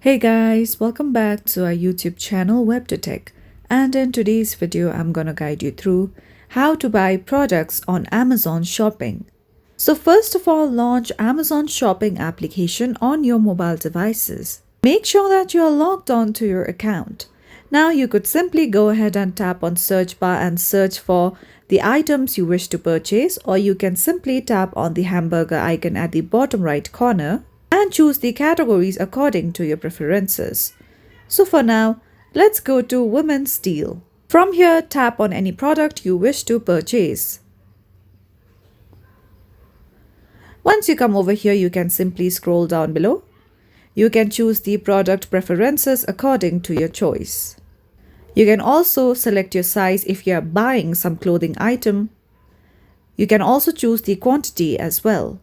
Hey guys, welcome back to our YouTube channel WebToTech, and in today's video I'm gonna guide you through how to buy products on Amazon Shopping. So first of all, launch Amazon Shopping application on your mobile devices. Make sure that you are logged on to your account. Now you could simply go ahead and tap on search bar and search for the items you wish to purchase, or you can simply tap on the hamburger icon at the bottom right corner and choose the categories according to your preferences. So for now, let's go to women's steel. From here, tap on any product you wish to purchase. Once you come over here, you can simply scroll down below. You can choose the product preferences according to your choice. You can also select your size if you are buying some clothing item. You can also choose the quantity as well.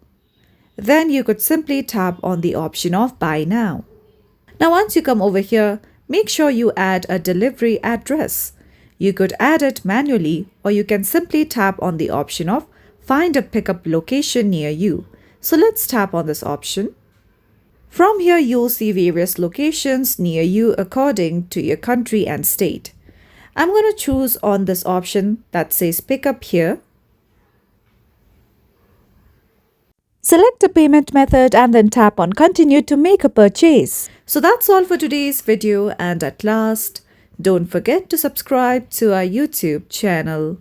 Then you could simply tap on the option of buy now. Now once you come over here, make sure you add a delivery address. You could add it manually, or you can simply tap on the option of find a pickup location near you. So let's tap on this option. From here, you'll see various locations near you according to your country and state. I'm going to choose on this option that says pickup here. Select a payment method and then tap on continue to make a purchase. So that's all for today's video, and at last, don't forget to subscribe to our YouTube channel.